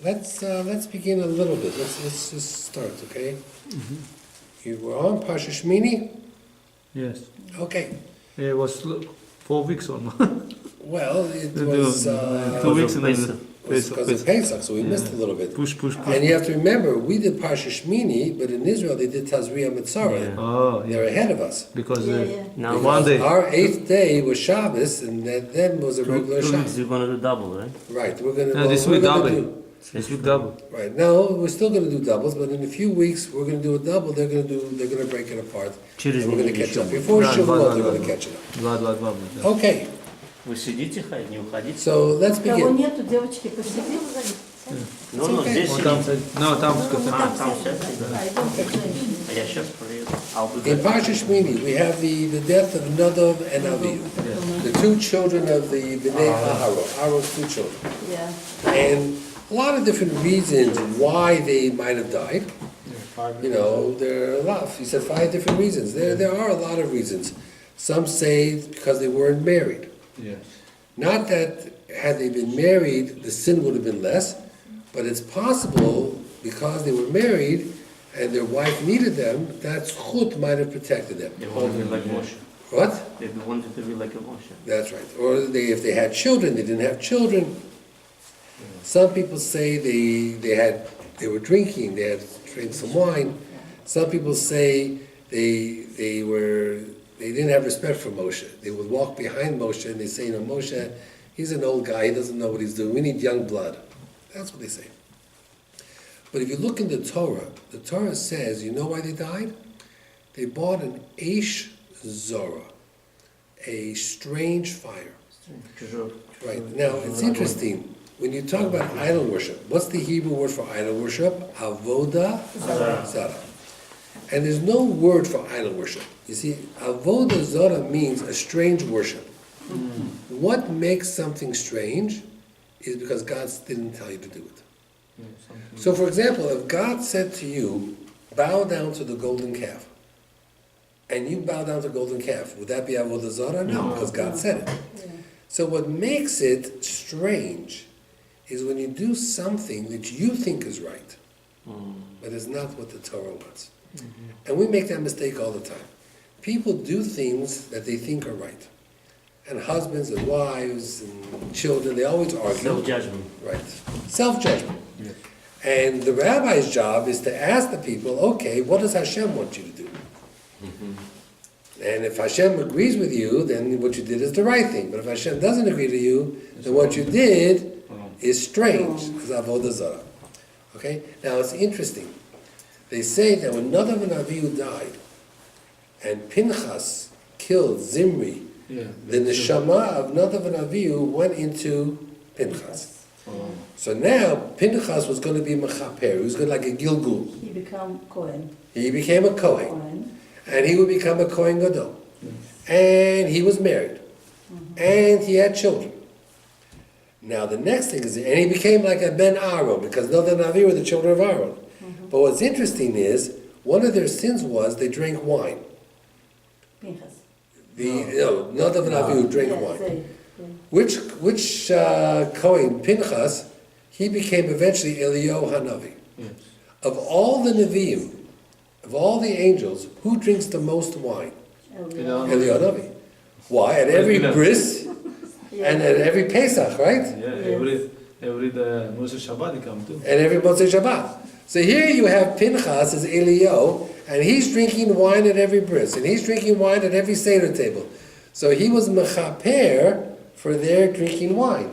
Let's begin a little bit. Let's just start, okay? Mm-hmm. You were on Parsha Shmini? Yes. Okay. It was 4 weeks or more. Well, it was 2 weeks and then because of Pesach, so we missed a little bit. Push. And you have to remember, we did Parsha Shmini, but in Israel they did Tazria Mitzara. Yeah. Oh, yeah. They're ahead of us. Because Now one day. Our 8th day was Shabbos, and that then was a regular 2 weeks Shabbos. you're gonna do double, right? Right. We're gonna. No, this we're week gonna double. do- This week double. Right. No, we're still going to do doubles, but in a few weeks we're going to do a double. They're going to break it apart. And we're going to catch up. Before Shavuot, they're going to catch it up. Два. Okay. Вы сидите, не уходите? So let's Кого begin. нету, девочки, посидим. Ну, okay. здесь Там, сидите. там Там сядьте, да. А я сейчас приеду. In Parsha Shmini, we have the death of Nadav and Avihu, the two children of the Bnei Aharon, Aaron's two children. Yeah. And a lot of different reasons why they might have died. You know, there are a lot. He said 5 different reasons. There are a lot of reasons. Some say because they weren't married. Yes. Not that had they been married, the sin would have been less, but it's possible because they were married and their wife needed them, that chut might have protected them. They wanted to be like Moshe. What? They wanted to be like a Moshe. That's right. Or if they had children, they didn't have children. Some people say they were drinking, they had drank some wine. Some people say they didn't have respect for Moshe. They would walk behind Moshe and they say, Moshe, he's an old guy, he doesn't know what he's doing. We need young blood. That's what they say. But if you look in the Torah says, you know why they died? They bought an Eish Zorah, a strange fire. Right. Now, it's interesting. When you talk about idol worship, what's the Hebrew word for idol worship? Avoda Zara. And there's no word for idol worship. You see, Avoda Zara means a strange worship. What makes something strange is because God didn't tell you to do it. So, for example, if God said to you, bow down to the golden calf, and you bow down to the golden calf, would that be Avodah Zarah? No, because God said it. Yeah. So what makes it strange is when you do something that you think is right, but it's not what the Torah wants. And we make that mistake all the time. People do things that they think are right. And husbands and wives and children, they always argue. Self-judgment. Right. Self-judgment. Yes. And the rabbi's job is to ask the people, okay, what does Hashem want you to do? And if Hashem agrees with you, then what you did is the right thing. But if Hashem doesn't agree to you, then what you did is strange. It's Avodah Zarah. Okay? Now it's interesting. They say that when Nadav and Avihu died, and Pinchas killed Zimri, the neshama of Nadav and Avihu went into Pinchas. So now Pinchas was going to be mechaper. He was going to like a Gilgul. He became Cohen. He became a Kohen, and he would become a Kohen Gadol. And he was married, and he had children. Now the next thing is, and he became like a Ben Aaron because Nadav and Avihu were the children of Aaron. But what's interesting is one of their sins was they drank wine. Pinchas. Nadav and Avihu drank Yes, wine. Which Kohen, Pinchas, he became eventually Eliyahu Hanavi. Yes. Of all the Nevi'im, of all the angels, who drinks the most wine? Eliyahu Hanavi. Why? At every bris and at every Pesach, right? Yeah, every Moshe Shabbat he come too. And every Motzei Shabbat. So here you have Pinchas as Eliyahu, and he's drinking wine at every bris, and he's drinking wine at every Seder table. So he was mechaper for their drinking wine,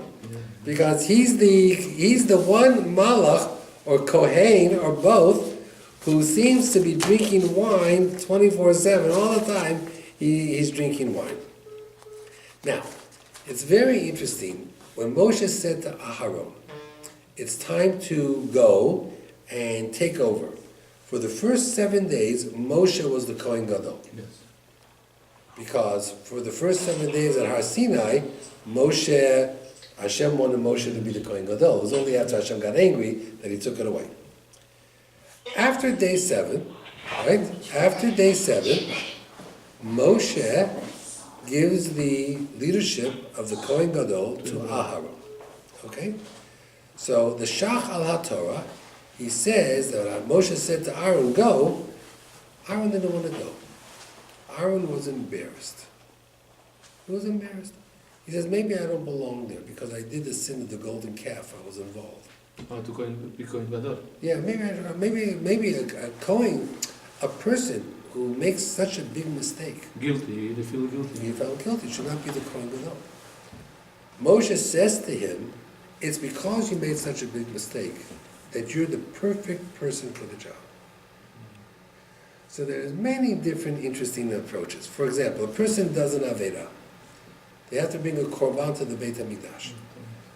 because he's the one malach or kohen or both who seems to be drinking wine 24/7 all the time. He's drinking wine. Now, it's very interesting when Moshe said to Aharon, "It's time to go and take over." For the first 7 days, Moshe was the Kohen Gadol. Yes. Because for the first 7 days at Har Sinai, Hashem wanted Moshe to be the Kohen Gadol. It was only after Hashem got angry that he took it away. After day 7, right? After day 7, Moshe gives the leadership of the Kohen Gadol to Aharon. Okay? So the Shach al HaTorah, he says that when Moshe said to Aaron, go, Aaron didn't want to go. Aaron was embarrassed. He was embarrassed. He says, maybe I don't belong there because I did the sin of the golden calf. I was involved. To be Kohen Gadol. Yeah, maybe a Kohen, a person who makes such a big mistake. Guilty, they feel guilty. He felt guilty. Should not be the Kohen Gadol. Moshe says to him, it's because you made such a big mistake that you're the perfect person for the job. So there's many different interesting approaches. For example, a person does an Aveda. They have to bring a korban to the Beit HaMikdash.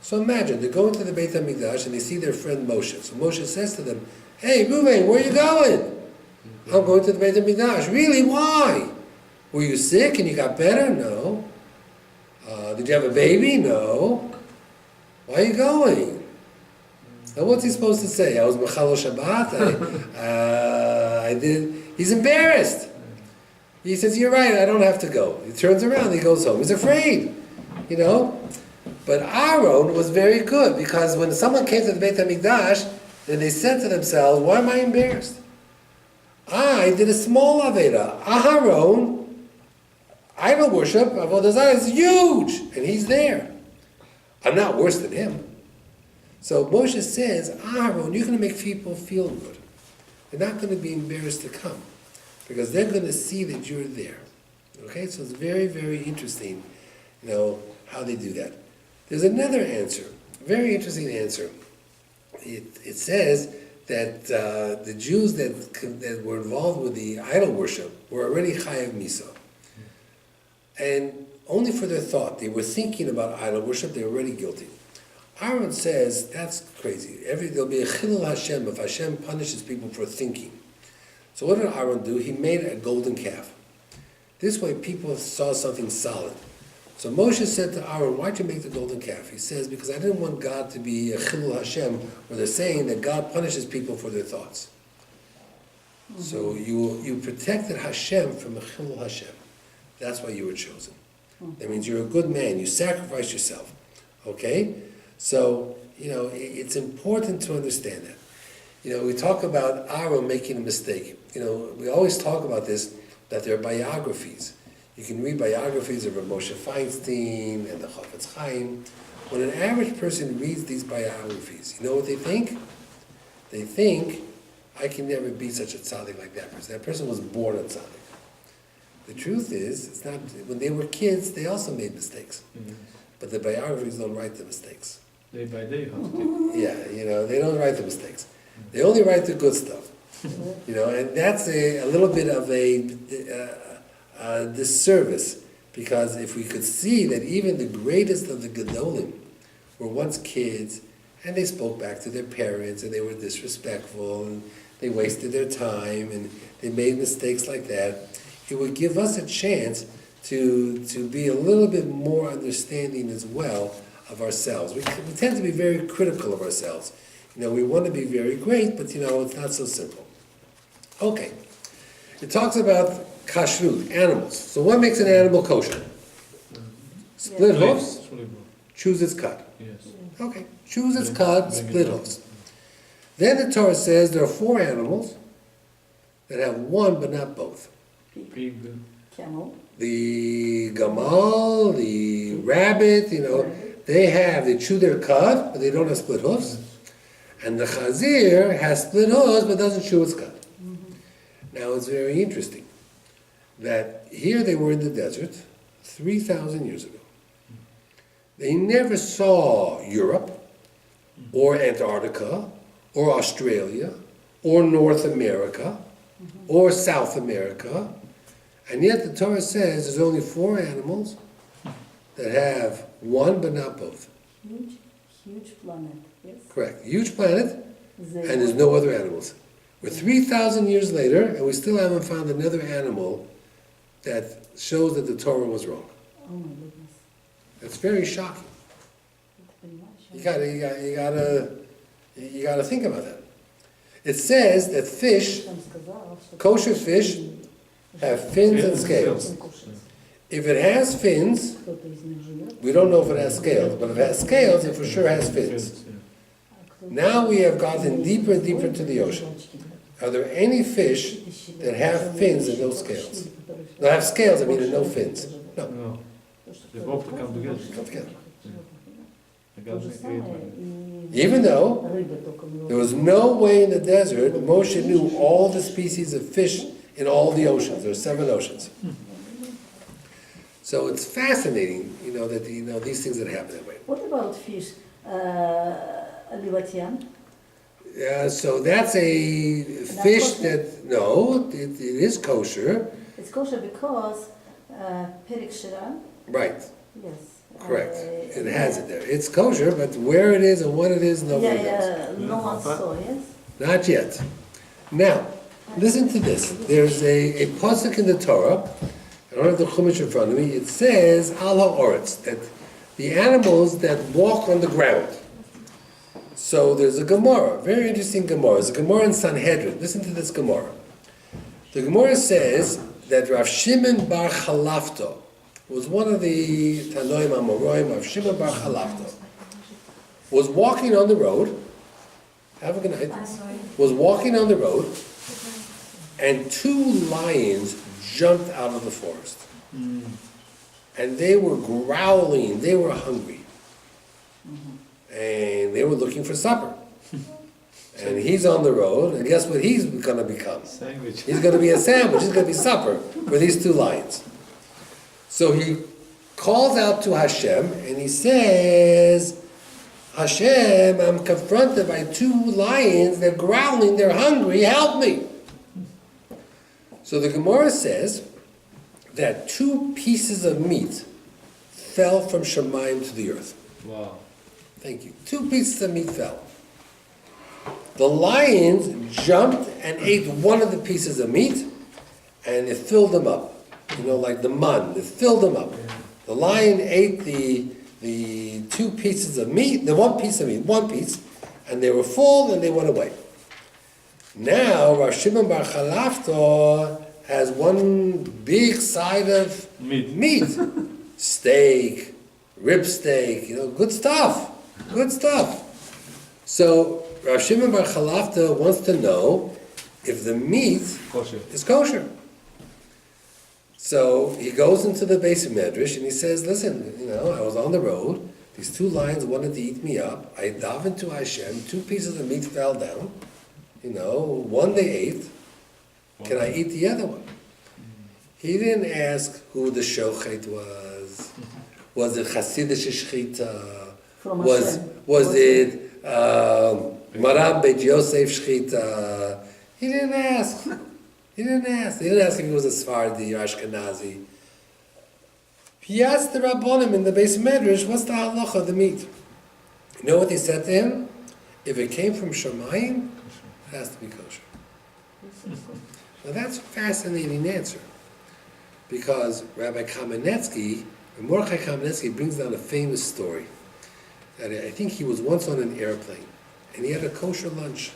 So imagine, they go into the Beit HaMikdash and they see their friend Moshe. So Moshe says to them, hey, Reuven, where are you going? I'm going to the Beit HaMikdash. Really? Why? Were you sick and you got better? No. Did you have a baby? No. Why are you going? Now what's he supposed to say? I was Machalo Shabbat. I did. He's embarrassed. He says, you're right, I don't have to go. He turns around, he goes home. He's afraid, you know. But Aaron was very good because when someone came to the Beit HaMikdash, then they said to themselves, why am I embarrassed? I did a small Aveda. Aaron, idol worship, Avodah Zarah is huge, and he's there. I'm not worse than him. So Moshe says, Aaron, you're going to make people feel good. They're not going to be embarrassed to come because they're going to see that you're there. Okay, so it's very, very interesting, you know, how they do that. There's another answer, very interesting answer. It says that the Jews that were involved with the idol worship were already chayav misa. And only for their thought, they were thinking about idol worship, they were already guilty. Aaron says, that's crazy. There'll be a chilul Hashem if Hashem punishes people for thinking. So what did Aaron do? He made a golden calf. This way people saw something solid. So Moshe said to Aaron, why'd you make the golden calf? He says, because I didn't want God to be a chilul Hashem, where they're saying that God punishes people for their thoughts. Mm-hmm. So you protected Hashem from a chilul Hashem. That's why you were chosen. Mm-hmm. That means you're a good man. You sacrifice yourself. Okay? So, you know, it's important to understand that. You know, we talk about Aaron making a mistake. You know, we always talk about this, that there are biographies. You can read biographies of Moshe Feinstein and the Chafetz Chaim. When an average person reads these biographies, you know what they think? They think, I can never be such a tzaddik like that person. That person was born a tzaddik. The truth is, it's not. When they were kids, they also made mistakes. Mm-hmm. But the biographies don't write the mistakes. Day by day, yeah, you know, they don't write the mistakes. They only write the good stuff. You know, and that's a little bit of a disservice, because if we could see that even the greatest of the Gedolim were once kids, and they spoke back to their parents, and they were disrespectful, and they wasted their time, and they made mistakes like that, it would give us a chance to be a little bit more understanding as well of ourselves. We tend to be very critical of ourselves. You know, we want to be very great, but you know, it's not so simple. Okay. It talks about kashrut, animals. So what makes an animal kosher? Split hoofs, choose its cut. Yes. Okay, choose its cut, split hoofs. Then the Torah says there are 4 animals that have one but not both. Pig. Camel. The gamal, the rabbit, you know, they chew their cud, but they don't have split hoofs. And the chazir has split hoofs, but doesn't chew its cud. Mm-hmm. Now it's very interesting that here they were in the desert 3,000 years ago. They never saw Europe, or Antarctica, or Australia, or North America, or South America. And yet the Torah says there's only 4 animals that have one but not both. Huge planet, yes. Correct. Huge planet, and there's no other animals. We're 3,000 years later, and we still haven't found another animal that shows that the Torah was wrong. Oh my goodness. That's very shocking. You gotta think about that. It says that fish, kosher fish, have fins and scales. If it has fins, we don't know if it has scales, but if it has scales, it for sure has fins. Now we have gotten deeper and deeper into the ocean. Are there any fish that have fins and no scales? No, have scales, I mean, and no fins. No, No. They both come together. come together. The God created one. Even though there was no way in the desert, Moshe knew all the species of fish in all the oceans. There are 7 oceans. So it's fascinating, that these things that happen that way. What about fish? Alivatian? So that's a fish that, no, it is kosher. It's kosher because Perik Shira, Right, yes. correct. It has it there. It's kosher, but where it is and what it is, nobody knows. Yeah, no one saw, yes? Not yet. Now, listen to this. There's a pasuk in the Torah. I don't have the Chumash in front of me. It says, Al ha'oretz, that the animals that walk on the ground. So there's a Gemara, very interesting Gemara. It's a Gemara in Sanhedrin. Listen to this Gemara. The Gemara says that Rav Shimon bar Chalafto was one of the Tanoim Amoraim. Rav Shimon bar Chalafto was walking on the road. Have a good night. Was walking on the road, and 2 lions jumped out of the forest. And they were growling, they were hungry. And they were looking for supper. And he's on the road, and guess what he's going to become? Sandwich. He's going to be a sandwich, he's going to be supper for these 2 lions. So he calls out to Hashem, and he says, Hashem, I'm confronted by 2 lions, they're growling, they're hungry, help me. So the Gemara says that 2 pieces of meat fell from Shemayim to the earth. Wow. Thank you. 2 pieces of meat fell. The lions jumped and ate one of the pieces of meat, and it filled them up. Like the mun, it filled them up. The lion ate the 2 pieces of meat, the 1 piece of meat, 1 piece, and they were full and they went away. Now, Rav Shimon bar Chalafto has 1 big side of meat. Steak, rib steak, good stuff. Good stuff. So, Rav Shimon bar Chalafto wants to know if the meat is kosher. So, he goes into the base of Medrash and he says, listen, I was on the road. These 2 lions wanted to eat me up. I davened to Hashem. 2 pieces of meat fell down. 1 they ate. Can I eat the other one? He didn't ask who the shochet was. Was it Hasidic shchita? Was it Maram Beit Yosef shchita? He didn't ask. He didn't ask if he was a Sephardi or Ashkenazi. He asked the Rabbonim in the base of Medrash, what's the halacha of the meat? You know what they said to him? If it came from Shemayim, it has to be kosher. Now that's a fascinating answer. Because Rabbi Kamenetsky, Mordechai Kamenetsky brings down a famous story. That I think he was once on an airplane, and he had a kosher lunch.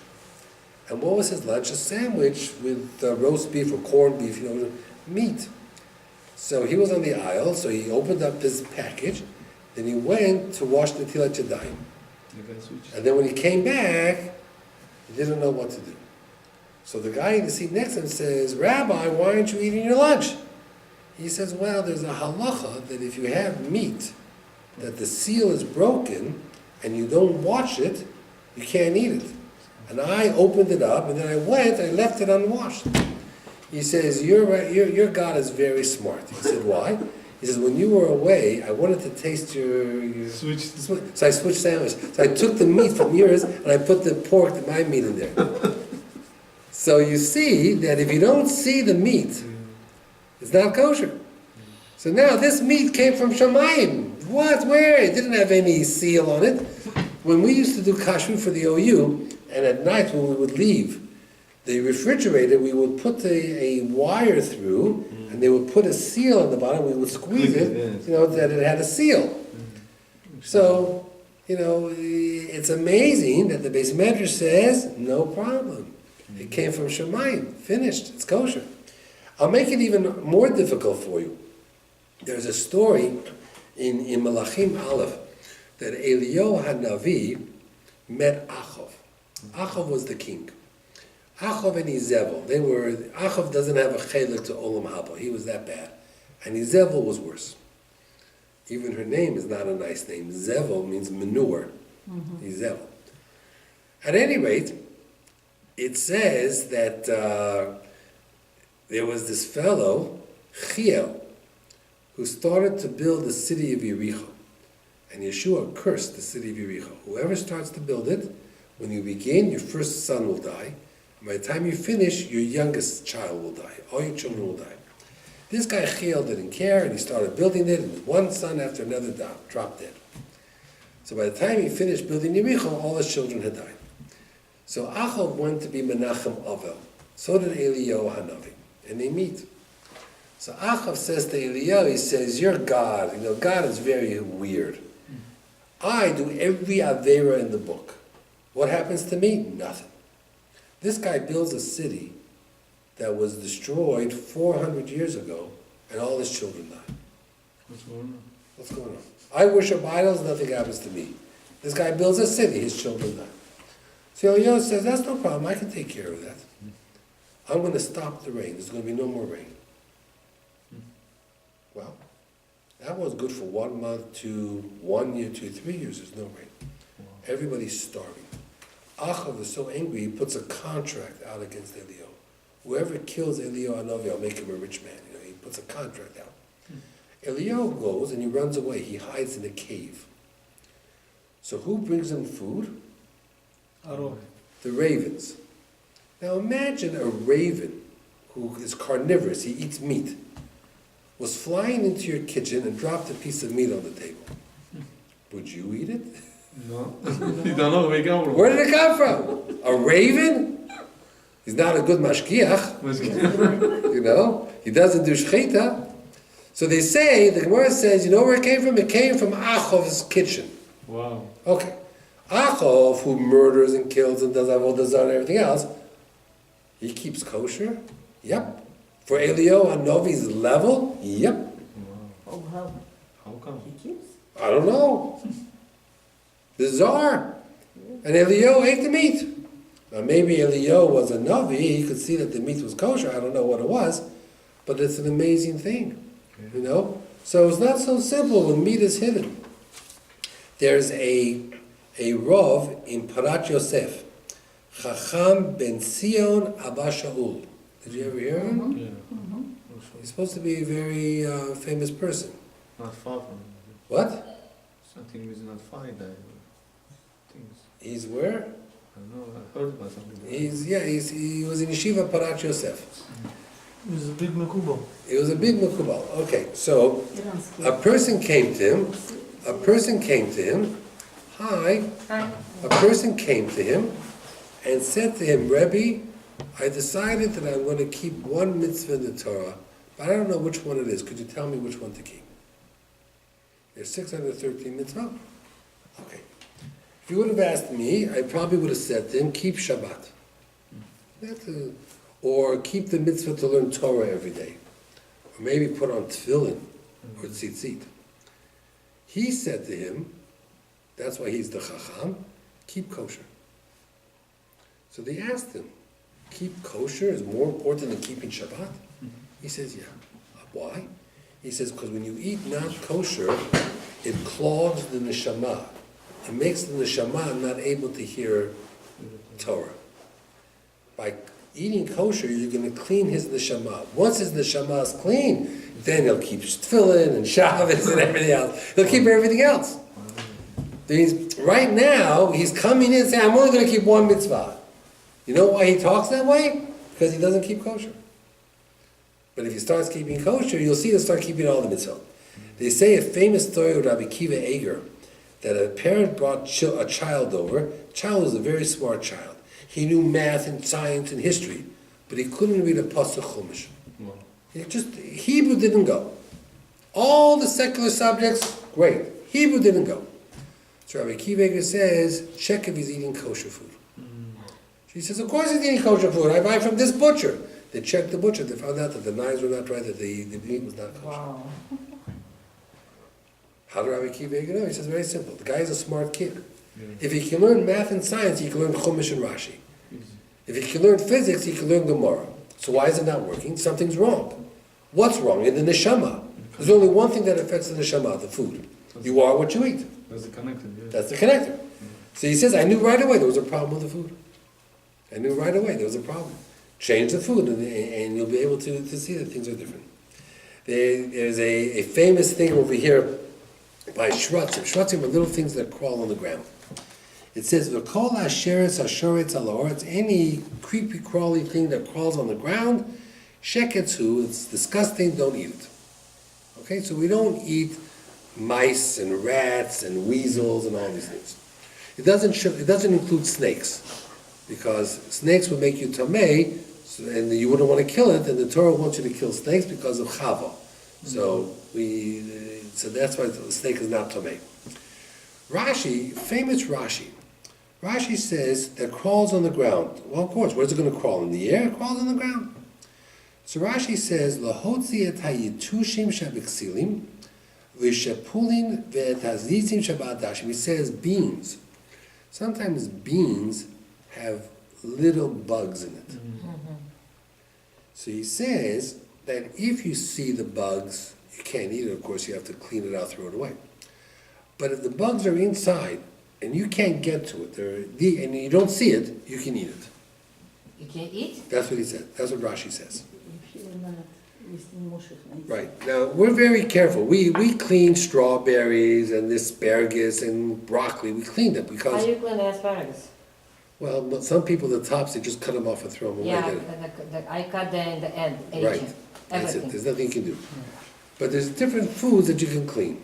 And what was his lunch? A sandwich with roast beef or corned beef, meat. So he was on the aisle, so he opened up his package, then he went to wash the Netilat Yadayim. And then when he came back, he didn't know what to do. So the guy in the seat next to him says, Rabbi, why aren't you eating your lunch? He says, well, there's a halacha that if you have meat, that the seal is broken, and you don't wash it, you can't eat it. And I opened it up, and then I left it unwashed. He says, your God is very smart. He said, why? He says, when you were away, I wanted to taste your Switch. So I switched sandwich. So I took the meat from yours, and I put the pork, my meat in there. So you see that if you don't see the meat, it's not kosher. So now this meat came from Shemayim. What? Where? It didn't have any seal on it. When we used to do kashrut for the OU, and at night when we would leave the refrigerator, we would put a wire through, and they would put a seal on the bottom. We would squeeze it, that it had a seal. So, it's amazing that the Beis Medrash says, no problem. It came from Shemayim. Finished. It's kosher. I'll make it even more difficult for you. There's a story in Malachim Aleph that Eliyahu HaNavi met Achov. Achov was the king. Achov and Izevel, Achov doesn't have a chelik to Olam Haba. He was that bad. And Izevel was worse. Even her name is not a nice name. Zevel means manure. Izevel. At any rate, it says that there was this fellow, Chiel, who started to build the city of Yericho. And Yeshua cursed the city of Yericho. Whoever starts to build it, when you begin, your first son will die. And by the time you finish, your youngest child will die. All your children will die. This guy Chiel didn't care, and he started building it, and one son after another dropped dead. So by the time he finished building Yericho, all his children had died. So Achov went to be Menachem Avel. So did Eliyahu Hanavi. And they meet. So Achov says to Eliyahu, he says, "You're God. God is very weird. I do every Avera in the book. What happens to me? Nothing. This guy builds a city that was destroyed 400 years ago, and all his children died. What's going on? I worship idols, nothing happens to me. This guy builds a city, his children die. So Eliyahu says, that's no problem, I can take care of that. I'm going to stop the rain. There's going to be no more rain. Well, that was good for 1 month to 1 year to 3 years. There's no rain. Everybody's starving. Achov is so angry, he puts a contract out against Eliyahu. Whoever kills Eliyahu Hanavi, I'll make him a rich man. He puts a contract out. Eliyahu goes and he runs away. He hides in a cave. So who brings him food? The ravens. Now imagine a raven who is carnivorous, he eats meat, was flying into your kitchen and dropped a piece of meat on the table. Would you eat it? No. You don't know where it come from. Where did it come from? A raven? He's not a good mashgiach. He doesn't do shchita. So they say, the Gemara says, you know where it came from? It came from Achov's kitchen. Wow. Okay. Achov, who murders and kills and does avodah zarah and everything else, he keeps kosher? Yep. For Eliyahu Hanavi's level? Yep. Wow. Oh, How come? he keeps? I don't know. Bizarre. And Eliyahu ate the meat. Now maybe Eliyahu was a Navi, he could see that the meat was kosher, I don't know what it was, but it's an amazing thing, So it's not so simple when meat is hidden. There's a Rav in Parat Yosef, Chacham ben Sion Abba Shaul. Did you ever hear him? Yeah. He's supposed to be a very famous person. Not far from What? something is not fine. Things. He's where? I don't know. I heard about something. He was in Yeshiva Parat Yosef. He was a big Mekubal. He was a big Mekubal. Okay, so a person came to him. Hi. A person came to him and said to him, Rabbi, I decided that I'm going to keep one mitzvah in the Torah, but I don't know which one it is. Could you tell me which one to keep? There's 613 mitzvah. Okay. If you would have asked me, I probably would have said to him, keep Shabbat. Or keep the mitzvah to learn Torah every day. Or maybe put on tefillin or tzitzit. He said to him, that's why he's the chacham, keep kosher. So they asked him, keep kosher is more important than keeping Shabbat? He says, yeah. Why? He says, because when you eat not kosher, it clogs the neshama. It makes the neshama not able to hear Torah. By eating kosher, you're going to clean his neshama. Once his neshama is clean, then he'll keep tefillin and Shabbos and everything else. He'll keep everything else. Right now, he's coming in and saying, I'm only going to keep one mitzvah. You know why he talks that way? Because he doesn't keep kosher. But if he starts keeping kosher, you'll see he'll start keeping all the mitzvot. They say a famous story of Rabbi Kiva Eger, that a parent brought a child over. The child was a very smart child. He knew math and science and history, but he couldn't read a pasuk chumash. Wow. Hebrew didn't go. All the secular subjects, great. Hebrew didn't go. So Rabbi Kiva Eger says, check if he's eating kosher food. She says, of course he's eating kosher food. I buy from this butcher. They checked the butcher. They found out that the knives were not right, that the meat was not kosher. Wow. How did Rabbi Kiva Eger know? He says, very simple. The guy is a smart kid. If you can learn math and science, you can learn Chumash and Rashi. If you can learn physics, you can learn Gemara. So why is it not working? Something's wrong. What's wrong? In the neshama. There's only one thing that affects the neshama, the food. You are what you eat. That's the connector. Yeah. That's the connector. So he says, I knew right away there was a problem with the food. I knew right away there was a problem. Change the food and you'll be able to see that things are different. There's a famous thing over here by Shrutzim. Shrutzim are little things that crawl on the ground. It says, V'kol asheretz ashoretz alaoretz, any creepy crawly thing that crawls on the ground, sheketzu, it's disgusting, don't eat it. Okay, so we don't eat mice and rats and weasels and all these things. It doesn't include snakes, because snakes would make you tamei, and you wouldn't want to kill it, and the Torah wants you to kill snakes because of chava. So that's why the snake is not tamei. Rashi, famous Rashi. Rashi says that crawls on the ground. Well, of course, where's it going to crawl? In the air? It crawls on the ground. So Rashi says, Lahotzi et hayitushim shabiksilim, v'shepulin ve'et hazizim shabadashim. He says beans. Sometimes beans have little bugs in it. So he says that if you see the bugs, you can't eat it, of course, you have to clean it out, throw it away. But if the bugs are inside, and you can't get to it, and you don't see it, you can eat it. You can eat? That's what he said. That's what Rashi says. Right. Now, we're very careful. We clean strawberries and asparagus and broccoli. We clean them How because, do you clean the asparagus? well, but some people, the tops, they just cut them off and throw them away. Yeah, I cut the in the end, Right. aging, That's it. everything. There's nothing you can do. But there's different foods that you can clean.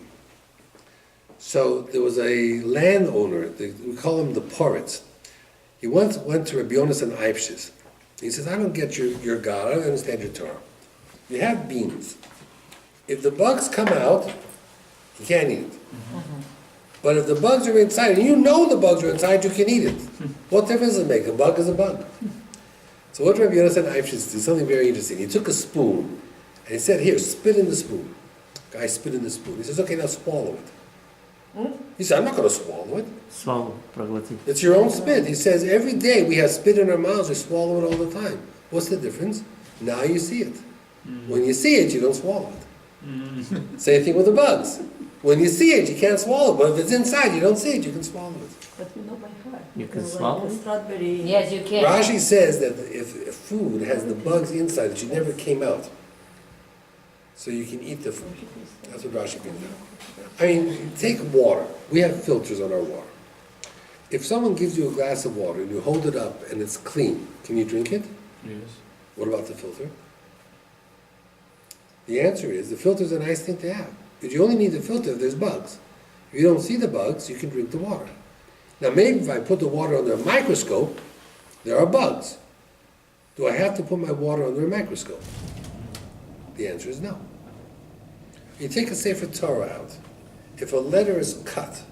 So there was a landowner, we call him the Poritz. He once went to Rabbi Yonasan Eifshis. He says, I don't get your God, I don't understand your Torah. You have beans. If the bugs come out, you can't eat it. But if the bugs are inside, and you know the bugs are inside, you can eat it. What difference does it make? A bug is a bug. So what Rabbi Yonasan Eifshis did, something very interesting. He took a spoon, and he said, here, spit in the spoon. The guy spit in the spoon. He says, okay, now swallow it. He said, I'm not going to swallow it. Swallow, pragmatic. It's your own spit. He says, every day we have spit in our mouths, we swallow it all the time. What's the difference? Now you see it. When you see it, you don't swallow it. Same thing with the bugs. When you see it, you can't swallow it. But if it's inside, you don't see it, you can swallow it. But you know by heart. You can Like swallow? strawberry. Yes, you can. Rashi says that if food has the bugs inside, that you never came out. So you can eat the food. That's what Rashi means. I mean, take water. We have filters on our water. If someone gives you a glass of water and you hold it up and it's clean, can you drink it? Yes. What about the filter? The answer is the filter is a nice thing to have. But you only need the filter if there's bugs. If you don't see the bugs, you can drink the water. Now maybe if I put the water under a microscope, there are bugs. Do I have to put my water under a microscope? The answer is no. You take a Sefer Torah out. If a letter is cut,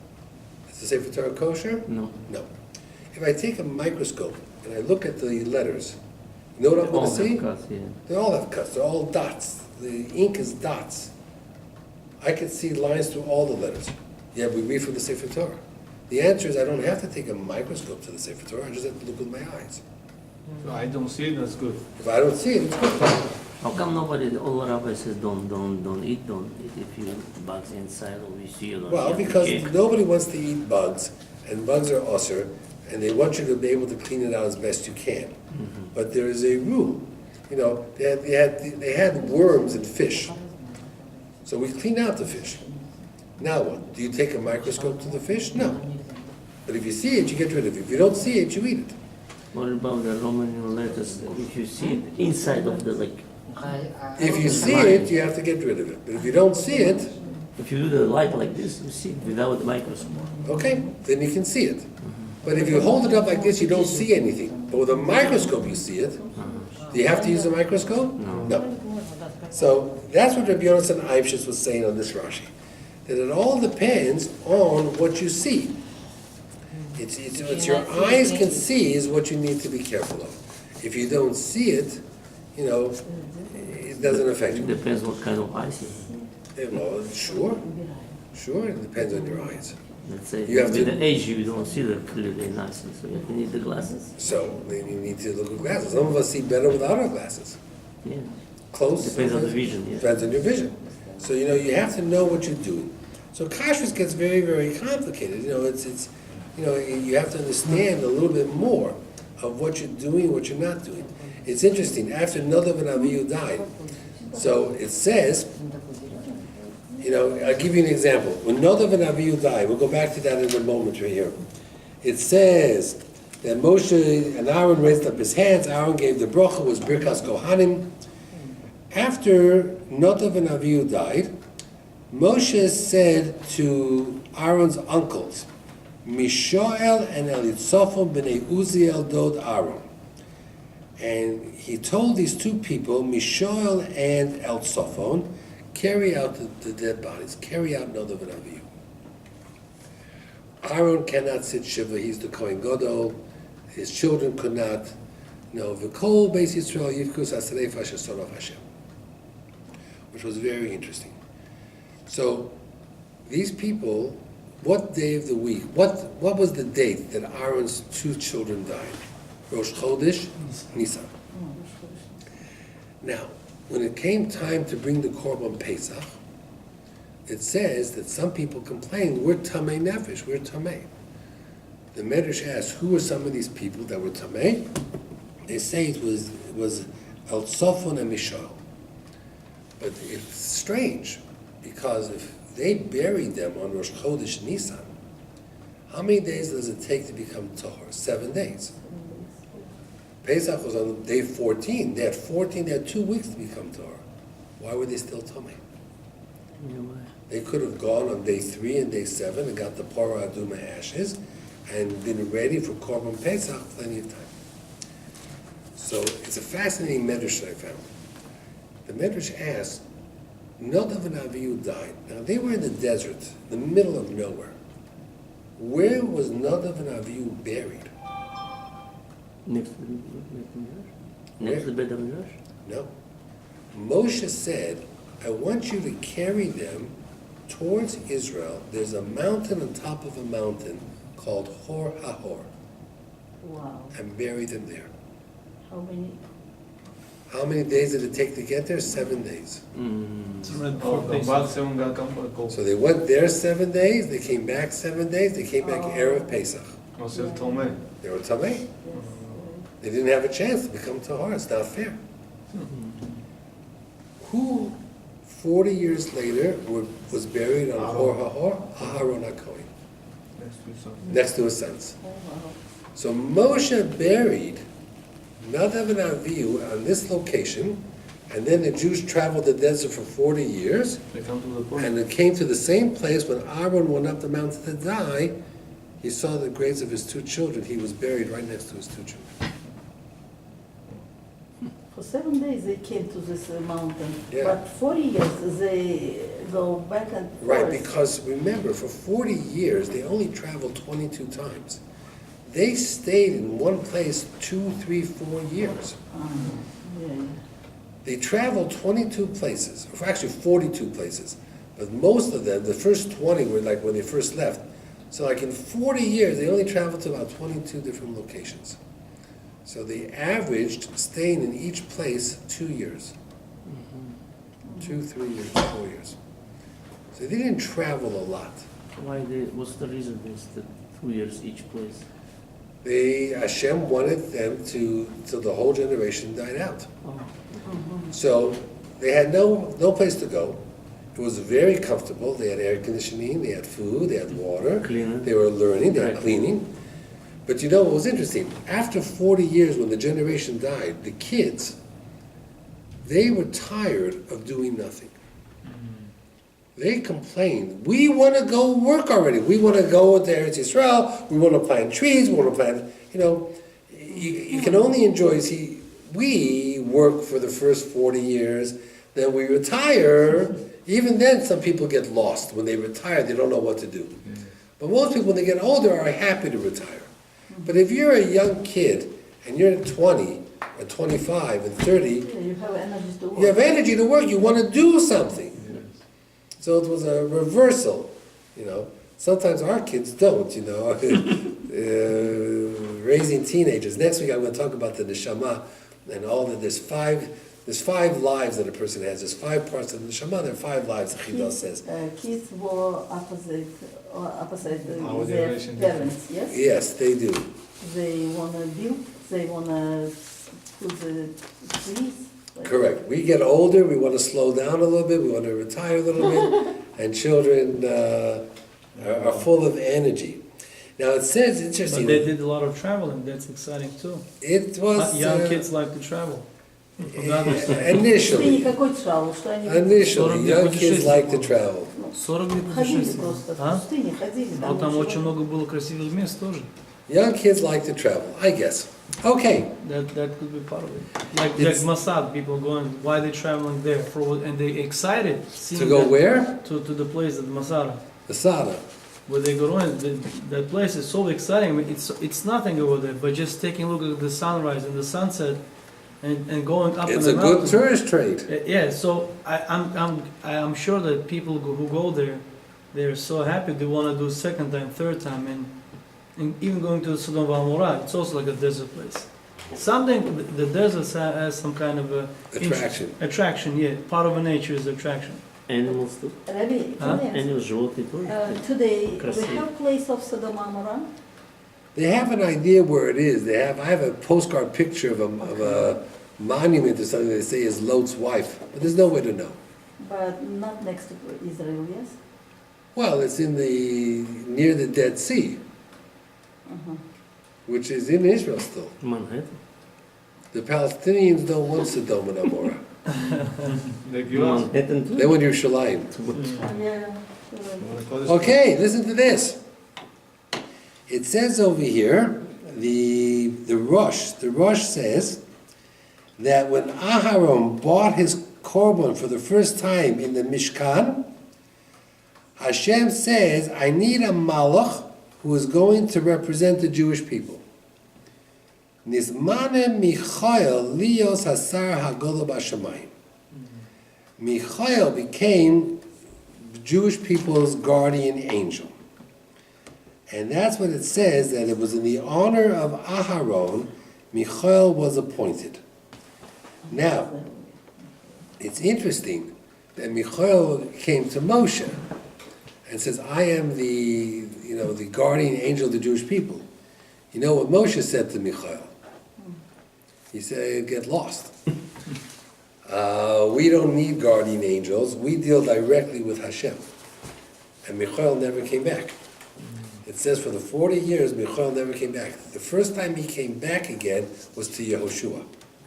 is the Sefer Torah kosher? No. No. If I take a microscope and I look at the letters, you know what I'm going All to see? have cuts, yeah. They all have cuts. They're all dots. The ink is dots. I can see lines through all the letters. Yeah, we read from the Sefer Torah. The answer is I don't have to take a microscope to the Sefer Torah. I just have to look with my eyes. So I don't see it, that's good. If I don't see it, it's good. How come nobody, all the rabbis says don't eat if you bugs inside or you see it? Well, because nobody wants to eat bugs, and bugs are usher, and they want you to be able to clean it out as best you can. But there is a rule. You know, they had worms and fish. So we clean out the fish. Now what? Do you take a microscope to the fish? No. But if you see it, you get rid of it. If you don't see it, you eat it. What about the Roman letters? If you see it inside of the, like, If you see it, you have to get rid of it. But if you don't see it, if you do the light like this, you see it without the microscope. okay, then you can see it. But if you hold it up like this, you don't see anything. But with a microscope, you see it. Do you have to use a microscope? No. So that's what Rabbi Yonasan Eifshis was saying on this Rashi. That it all depends on what you see. It's your eyes can see is what you need to be careful of. If you don't see it, you know, it doesn't affect It you. depends what kind of eyes you have. Well, sure, it depends on your eyes. Let's say You have with to- the age you don't see the clearly nicely, so you need the glasses. So then you need to look at glasses. Some of us see better without our glasses. Yeah. Close. Depends on the sometimes. vision, yeah. Depends on your vision. So, you have to know what you're doing. So kashrus gets very, very complicated. You have to understand a little bit more of what you're doing and what you're not doing. It's interesting, after Nadav and Avihu died, so it says, I'll give you an example. When Nadav and Avihu died, we'll go back to that in a moment right here. It says that Moshe and Aaron raised up his hands, Aaron gave the bracha, was Birkas Kohanim. After Nadav and Avihu died, Moshe said to Aaron's uncles, Mishael and Elitzophan b'nei Uziel dod Aaron. And he told these two people, Mishael and Elitzophan, carry out the dead bodies, carry out Nadav and Avihu. Aaron cannot sit Shiva, he's the Kohen Gadol. His children could not. V'kol Beis Yisrael yivkus asarei fasher sorav Hashem. Which was very interesting. So, these people, what day of the week, what was the date that Aaron's two children died? Rosh Chodesh, Nisan. Now, when it came time to bring the Korban Pesach, it says that some people complained, we're Tamei Nefesh, we're Tamei. The Medrash asked, who were some of these people that were Tamei? They say it was Elitzophan and Mishael. But it's strange, because if they buried them on Rosh Chodesh Nisan, how many days does it take to become Tahor? 7 days. Pesach was on day 14. They had 2 weeks to become Tahor. Why were they still Tamei? They could have gone on day 3 and day 7 and got the Parah Aduma ashes and been ready for Korban Pesach plenty of time. So it's a fascinating medrash that I found. The medrash asks, Nadav and Avihu died. Now they were in the desert, in the middle of nowhere. Where was Nadav and Avihu buried? Next to the bed of Midrash? No. Moshe said, I want you to carry them towards Israel. There's a mountain on top of a mountain called Hor HaHor, Wow. and bury them there. How many? How many days did it take to get there? 7 days. It's read Oh, for the Pesach. maximum got come for cold. So they went there 7 days, they came back 7 days, they came back Oh. Erev Pesach. Also Tomei. They were Tamei. They didn't have a chance to become Tahor. It's not fair. Who, 40 years later, was buried on Hor HaHor? Aharon HaKohen, Next to something. next to his sons. Oh, wow. So Moshe buried Nadav and Avihu on this location, and then the Jews traveled the desert for 40 years, They come to the point. and it came to the same place when Aaron went up the mountain to die. He saw the graves of his 2 children. He was buried right next to his 2 children. For 7 days they came to this mountain, Yeah. but 40 years they go back and forth. Right, because remember, for 40 years, they only traveled 22 times. They stayed in one place 2, 3, 4 years. Yeah. They traveled 22 places, or actually 42 places, but most of them, the first 20 were like when they first left. So like in 40 years, they only traveled to about 22 different locations. So they averaged staying in each place 2 years. 2, 3 years, 4 years. So they didn't travel a lot. What's the reason they stayed 2 years each place? Hashem wanted them till the whole generation died out. Oh. So they had no place to go. It was very comfortable. They had air conditioning, they had food, they had water. Cleaning. They were learning, they had Right. cleaning. But what was interesting? After 40 years, when the generation died, the kids, they were tired of doing nothing. They complained, we want to go work already. We want to go to Eretz Yisrael. We want to plant trees. We want to plant, you can only enjoy, we work for the first 40 years, then we retire. Even then, some people get lost. When they retire, they don't know what to do. But most people, when they get older, are happy to retire. But if you're a young kid, and you're 20, or 25, and 30, Yeah, you have energy to work. you have energy to work, you want to do something. So it was a reversal, Sometimes our kids don't, you know. Raising teenagers. Next week I'm going to talk about the neshama and all that. There's five lives that a person has. There's 5 parts of the neshama. There are 5 lives, Chidal says. Kids were opposite Our their generation parents, yes? Yes, they do. They wanna build, they wanna put the trees. like- Correct. We get older, we want to slow down a little bit, we want to retire a little bit, and children are full of energy. Now it says, But interesting, they did a lot of traveling, that's exciting too. it was Young kids like to travel. Regardless of- Ты initially, никакой траур, что они initially, young kids like to travel. 40 дней ходили путешествий. просто в А? пустыне, ходили. Но там очень много было красивых мест тоже. Young kids like to travel, I guess. Okay, That could be part of it. Like It's- Mossad, people going, why they traveling there? For what, and they excited seeing to go that- where? To the place at Masada. Masada. Where they go in, that place is so exciting. I mean, it's nothing over there, but just taking a look at the sunrise and the sunset, and going up It's in a the good mountain. tourist trade. Yeah, so I'm sure that people who go there, they're so happy they want to do second time, third time, and even going to Sodom Amorah, it's also like a desert place. Something the desert has some kind of a Attraction. attraction. Yeah, part of a nature is attraction. Animals too. Rabbi, А? can I ask? Animals, животные тоже. Today, we Красиво. have place of Sodom Amorah. They have an idea where it is. I have a postcard picture of a monument or something they say is Lot's wife, but there's no way to know. But not next to Israel, yes? Well, it's near the Dead Sea, Uh-huh. which is in Israel still. Manhattan. The Palestinians don't want Sodom and Amorah. They give us. Manhattan too. They want Yerushalayim. Yeah. Okay, listen to this. It says over here, the Rosh says that when Aharon bought his korban for the first time in the Mishkan, Hashem says, I need a malach who is going to represent the Jewish people. Nizmane Michael lios hasar hagolo b'shamayim. Michael became the Jewish people's guardian angel. And that's what it says, that it was in the honor of Aharon, Michael was appointed. Now, it's interesting that Michael came to Moshe and says, I am the guardian angel of the Jewish people. You know what Moshe said to Michael? He said, get lost. We don't need guardian angels. We deal directly with Hashem. And Michael never came back. It says for the 40 years, Michael never came back. The first time he came back again was to Yehoshua.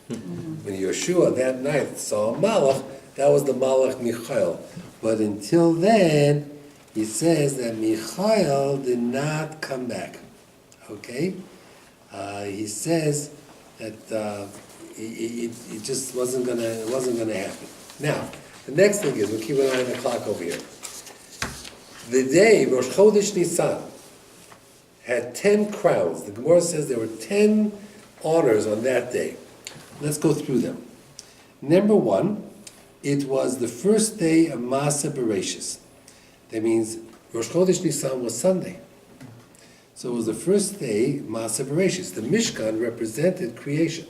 When Yeshua that night saw a malach, that was the malach Michael. But until then, he says that Michael did not come back. Okay? He says that it just wasn't gonna happen. Now, the next thing is, we'll keep an eye on the clock over here. The day Rosh Chodesh Nisan had 10 crowns. The Gemara says there were 10 honors on that day. Let's go through them. Number 1, it was the first day of Maaseh Bereshis. That means Rosh Chodesh Nisan was Sunday. So it was the first day, Maaseh Bereshis. The Mishkan represented creation.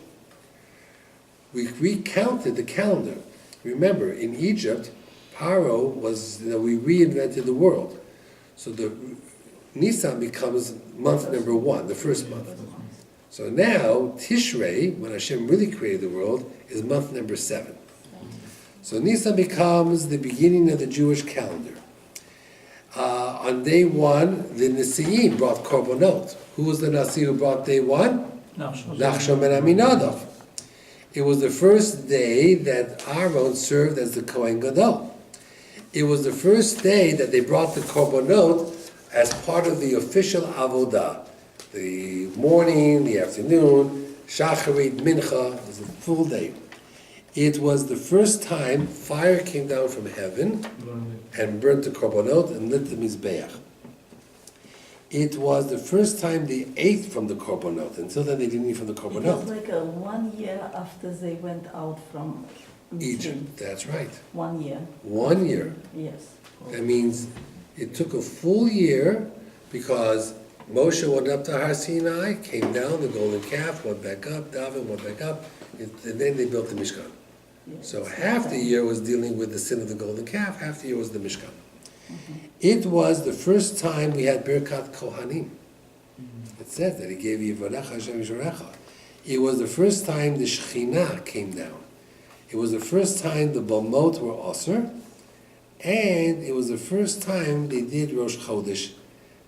We recounted the calendar. Remember, in Egypt, Paro was, we reinvented the world. So the Nisan becomes month number 1, the first month. So now, Tishrei, when Hashem really created the world, is month number 7. So Nisan becomes the beginning of the Jewish calendar. On day 1, the Nesi'im brought Korbanot. Who was the Nasi who brought day 1? Nachshon ben Aminadab. It was the first day that Aaron served as the Kohen Gadol. It was the first day that they brought the Korbanot as part of the official Avodah. The morning, the afternoon, Shacharit, Mincha, it was a full day. It was the first time fire came down from heaven and burnt the Korbanot and lit the Mizbeach. It was the first time they ate from the Korbanot. Until then they didn't eat from the It was Korbanot. like 1 year after they went out from Egypt, that's right. 1 year, 1 year. yes. That means It took a full year because Moshe went up to Har Sinai, came down, the golden calf, went back up, David went back up, and then they built the Mishkan. So half the year was dealing with the sin of the golden calf, half the year was the Mishkan. It was the first time we had Birkat Kohanim. It says that he gave Yivarecha Hashem Yishorecha. It was the first time the Shekhinah came down. It was the first time the Balmot were Osir, and it was the first time they did Rosh Chodesh,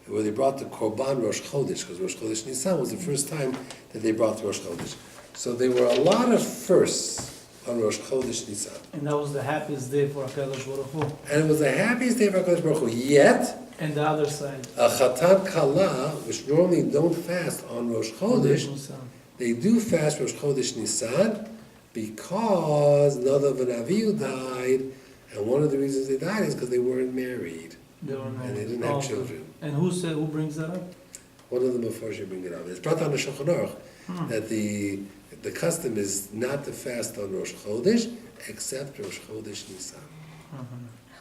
where they brought the Korban Rosh Chodesh, because Rosh Chodesh Nisan was the first time that they brought Rosh Chodesh. So there were a lot of firsts on Rosh Chodesh Nisan. And that was the happiest day for HaKadosh Baruch Hu. And it was the happiest day for HaKadosh Baruch Hu. Yet, And the other side. a Chatan Kala, which normally don't fast on Rosh Chodesh, they do fast Rosh Chodesh Nisan because Nadav and Avihu died, and one of the reasons they died is because they weren't married They were and married. they didn't Oh, have okay. children. And who brings that up? One of them before she bring it up. It's brought on the Shulchan Aruch that the custom is not to fast on Rosh Chodesh except Rosh Chodesh Nisan.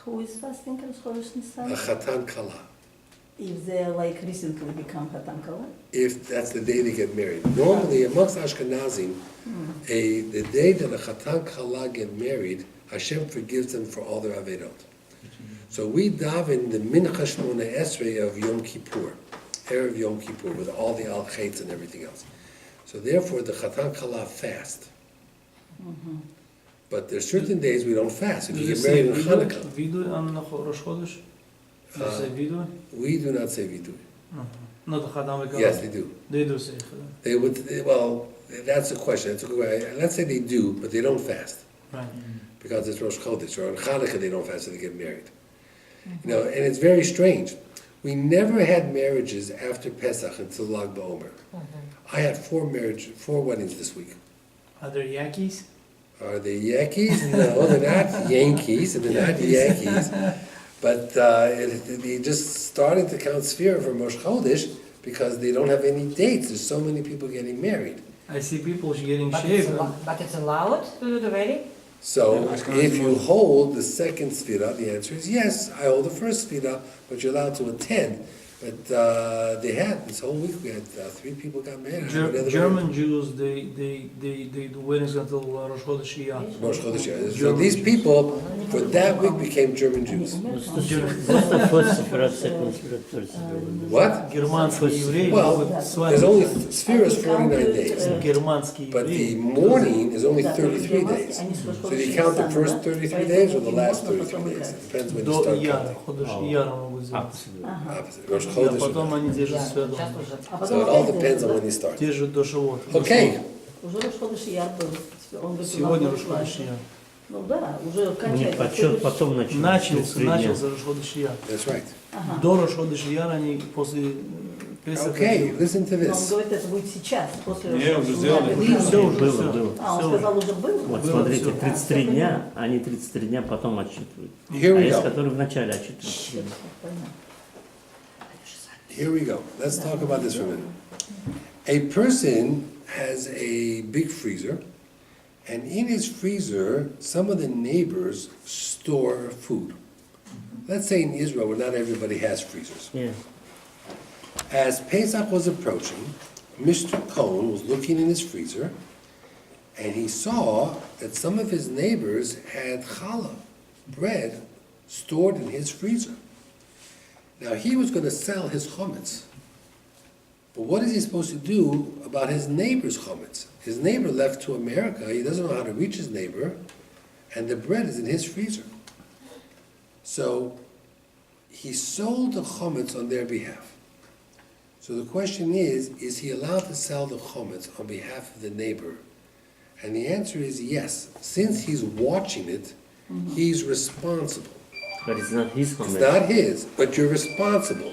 Who is fasting Rosh Chodesh A Nisan? Chatan Kala. If they like recently become Chatan Kala? If that's the day they get married. Normally, amongst Ashkenazim, the day that a Chatan Kala get married, Hashem forgives them for all their Avedot. So we daven the Mincha Shmona Esrei of Yom Kippur, Erev Yom Kippur, with all the Al Chaitz and everything else. So therefore, the Chatan Kala fast. But there's certain days we don't fast. If Do you they get say married in Hanukkah, vidu on Rosh Chodesh? Do they say vidu? we do not say Vidu. Not the Chadam V'Kala. Yes, they do. They do say Chadam. They would, well, that's a question. That's a good way. Let's say they do, but they don't fast. Right. Because it's Rosh Chodesh, or on Hanukkah they don't fast, so they get married. You know, and it's very strange. We never had marriages after Pesach until Lag BaOmer. I had four weddings this week. Are there Yankees? Are they Yankees? No, they're not Yankees, and they're not Yankees. But they just started to count Sphira from Rosh Chodesh because they don't have any dates. There's so many people getting married. I see people getting But shaved. it's allowed to do the wedding? So if you hold the second Sphira, the answer is yes, I hold the first Sphira, but you're allowed to attend. But they had, this whole week, we had 3 people got married. German Jews, they do weddings until Rosh Chodesh Iyar. Rosh Chodesh, yeah. So these people, for that week, became German Jews. What's the first Sefirah, second Sefirah, third Sefirah? What? Германский еврей Well, with there's sweaters. only, Sphira is 49 days. Германский But the еврей. morning is only 33 days. So do you count the first 33 days or the last 33 days? It depends when you До start Ияра, counting. Ходеш Ияра могут сделать. Opposite. Rosh А Chodesh. потом они держат святом. Just уже. А So it all depends on when you start. Держат до Шавот. Okay. Уже Рош Ходеш Ияр был. Он был Сегодня у Рош нас Ходеш в Ияр. Ну да, уже Нет, кончается. подсчет потом Начался 33 дня. Рош Ходеш Ияр. That's right. До Рош Ходеш Ияр они после Песаха. Okay, listen to Но он this. говорит, это будет сейчас, после Не, Рош уже Ходеш сделали. Ияр. Все уже, Было, все. было. А, он сказал, уже был? Вот Было смотрите, всё. 33 дня, они 33 дня потом отчитывают. Here А we есть, go. которые вначале отчитывают. Понятно. Here we go. Let's talk about this for a minute. A person has a big freezer, and in his freezer, some of the neighbors store food. Let's say in Israel, where not everybody has freezers. Yeah. As Pesach was approaching, Mr. Cohn was looking in his freezer, and he saw that some of his neighbors had challah, bread, stored in his freezer. Now, he was going to sell his chametz. But what is he supposed to do about his neighbor's chametz? His neighbor left to America, he doesn't know how to reach his neighbor, and the bread is in his freezer. So, he sold the chametz on their behalf. So the question is he allowed to sell the chametz on behalf of the neighbor? And the answer is yes. Since he's watching it, he's responsible. But it's not his It's comment. not his, but you're responsible.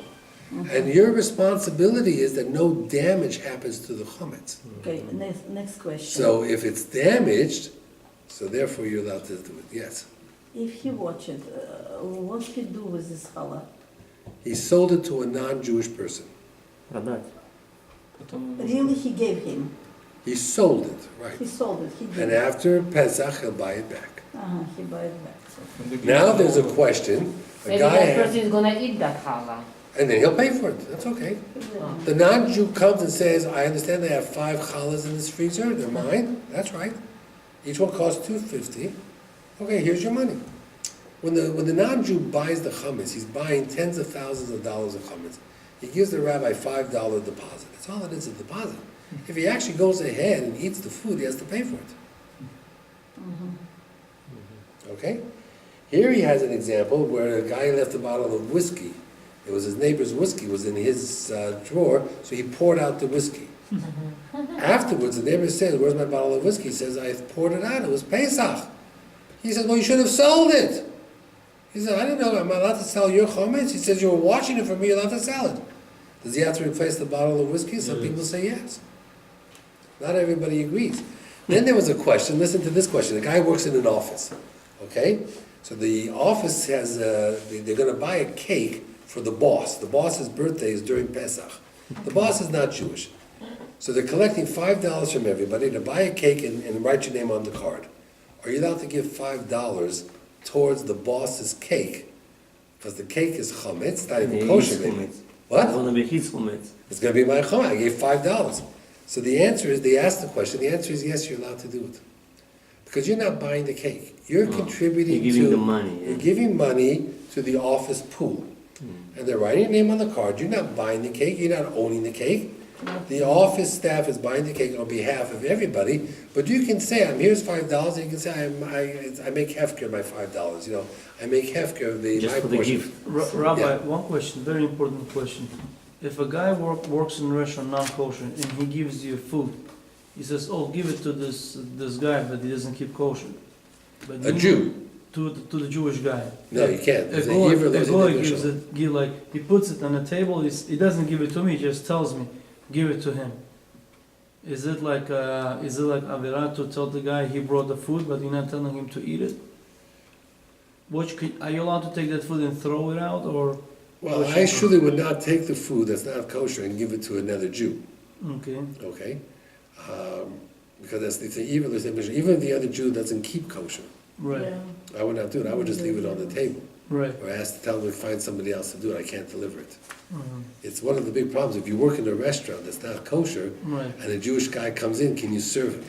And your responsibility is that no damage happens to the chametz. Okay, next question. So if it's damaged, so therefore you're allowed to do it, yes. If he watch it, what he do with this challah? He sold it to a non-Jewish person. Продать. Really, he gave him. He sold it, right. He sold it. He And did. after Pesach, he'll buy it back. He buy it back. Now there's a question, A Maybe guy that has, person is gonna eat that challah. and then he'll pay for it, that's okay. Oh. The non-Jew comes and says, I understand they have 5 challahs in this freezer, they're mine, that's right. Each one costs $2.50. Okay, here's your money. When the non-Jew buys the chametz, he's buying tens of thousands of dollars of chametz. He gives the rabbi $5 deposit. That's all it is, a deposit. If he actually goes ahead and eats the food, he has to pay for it. Okay? Here he has an example where a guy left a bottle of whiskey. It was his neighbor's whiskey, was in his drawer, so he poured out the whiskey. Afterwards, the neighbor says, where's my bottle of whiskey? He says, I poured it out, it was Pesach. He said, well, you should have sold it. He said, I didn't know, am I allowed to sell your chametz? He says, you were watching it for me, you're allowed to sell it. Does he have to replace the bottle of whiskey? Some people say yes. Not everybody agrees. Then there was a question, listen to this question. A guy works in an office, okay? So the office has, they're gonna buy a cake for the boss. The boss's birthday is during Pesach. The boss is not Jewish. So they're collecting $5 from everybody to buy a cake and write your name on the card. Are you allowed to give $5 towards the boss's cake? Because the cake is chametz, not even kosher maybe. What? It's gonna be his chametz. It's going to be my chametz. I gave $5. So the answer is, they asked the question, the answer is yes, you're allowed to do it. Because you're not buying the cake. You're contributing You're giving to... the money. Yeah. You're giving money to the office pool. And they're writing your name on the card. You're not buying the cake. You're not owning the cake. The office staff is buying the cake on behalf of everybody. But you can say, here's $5. And you can say, I make hefker my $5. You know, I make hefker of Just my for the portion. gift. Rabbi, Yeah. one question, very important question. If a guy works in a restaurant, non-kosher, and he gives you food, he says, oh, give it to this guy, but he doesn't keep kosher. But A Jew. To the Jewish guy. No, you can't. A There's goy evil lives in the gives Jerusalem. it, he puts it on the table, he doesn't give it to me, he just tells me, give it to him. Is it like Avirah to tell the guy he brought the food, but you're not telling him to eat it? Are you allowed to take that food and throw it out, or? Well, I surely would not take the food that's not kosher and give it to another Jew. Okay. Okay? Because that's the evil is even if the other Jew doesn't keep kosher, Right, I would not do it. I would just leave it on the table. right. Or tell them to find somebody else to do it. I can't deliver it. Mhm. It's one of the big problems. If you work in a restaurant that's not kosher Right, and a Jewish guy comes in, can you serve him?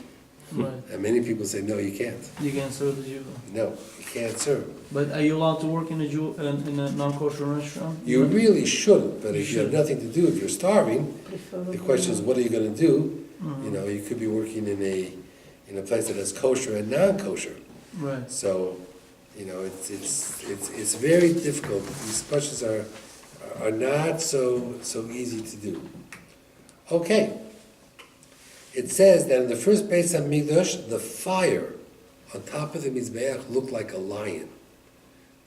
right. And many people say, no, you can't. You can serve the Jew. No, you can't serve him. But are you allowed to work in a non-kosher restaurant? You really shouldn't, but if you have Should. nothing to do, if you're starving, the question is, what are you going to do? Mhm. You know, you could be working in a place that has kosher and non-kosher. Right. So, you know, it's very difficult. These questions are not so easy to do. Okay. It says that in the first Beis HaMikdash, the fire on top of the Mizbeach looked like a lion,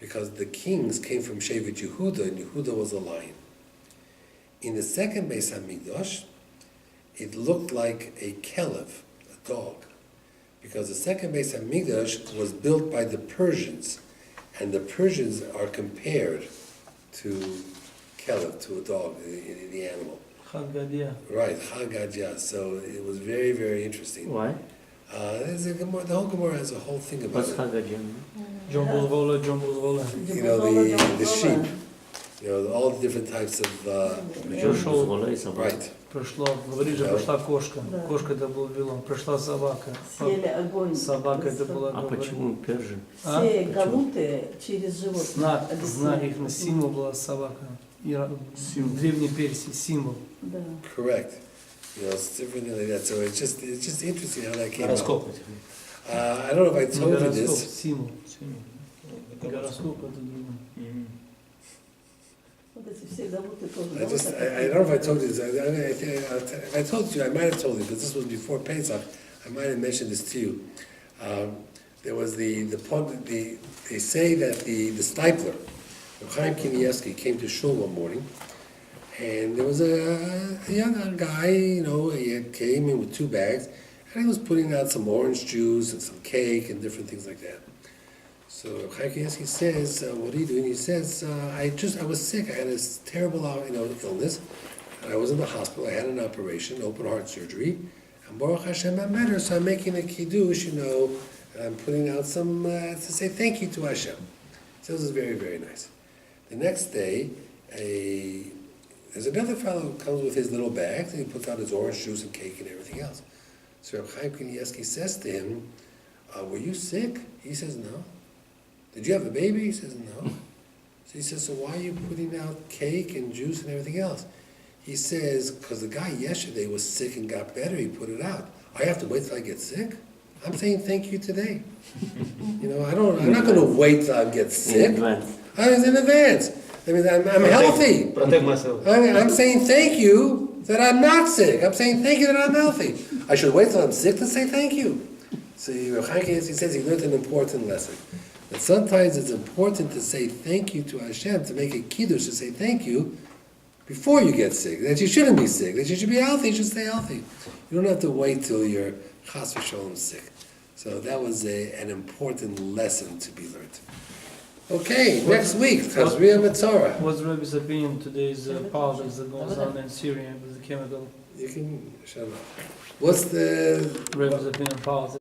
because the kings came from Shevet Yehuda, and Yehuda was a lion. In the second Beis HaMikdash, it looked like a kelev, a dog, because the second Beis HaMikdash was built by the Persians, and the Persians are compared to kelev, to a dog, the animal. Chad Gadia. Right, Chagadia. So it was very, very interesting. Why? There's a Gemara, the whole Gemara has a whole thing about What's it. Haggadah? John Buzvola, John Buzvola. You know, the sheep, you know, all the different types of, Пришел, Is about right. пришло, говорит же, Да. пришла кошка. Да. Кошка это был вилон. Пришла собака. Съели огонь. Собака это была А говорит. почему Персин? А? Все галуты через животных. Знак их на символ была собака. В Древней Персии символ. Да. Correct. You know, it's different like that. So it's just interesting how that came out. Гороскоп. I don't know if I Не told you гороскоп, this. символ. Гороскоп это другое. Вот эти все галуты тоже. I don't know if I told you this. If I told you, I might have told you, because this was before Pesach. I might have mentioned this to you. There was they say that the stipler, Chaim Kanievsky, came to shul one morning, and there was a young guy, you know, he came in with 2 bags, and he was putting out some orange juice and some cake and different things like that. So Chaim Kanievsky says, what are you doing? He says, I was sick. I had this terrible, illness, and I was in the hospital. I had an operation, open heart surgery, and Baruch Hashem, I'm better, so I'm making a kiddush, and I'm putting out some, to say thank you to Hashem. So this is very, very nice. The next day, there's another fellow who comes with his little bags, and he puts out his orange juice and cake and everything else. So Reb Chaim Kanievsky says to him, were you sick? He says, no. Did you have a baby? He says, no. So he says, so why are you putting out cake and juice and everything else? He says, because the guy yesterday was sick and got better, he put it out. I have to wait till I get sick? I'm saying thank you today. I'm not gonna wait till I get sick. I was in advance. I mean, I'm healthy. Protect myself. I'm saying thank you that I'm not sick. I'm saying thank you that I'm healthy. I should wait till I'm sick to say thank you. See, Reb Chaim Kanievsky says he learned an important lesson. That sometimes it's important to say thank you to Hashem, to make a kiddush, to say thank you before you get sick. That you shouldn't be sick, that you should be healthy, you should stay healthy. You don't have to wait till you're chas v'sholem sick. So that was an important lesson to be learned. Okay, next week, Chazriya Mitzorah. What's Rabbi's opinion on today's politics that goes on in Syria with the chemical? You can shut up. What's the... Rabbi's opinion on politics.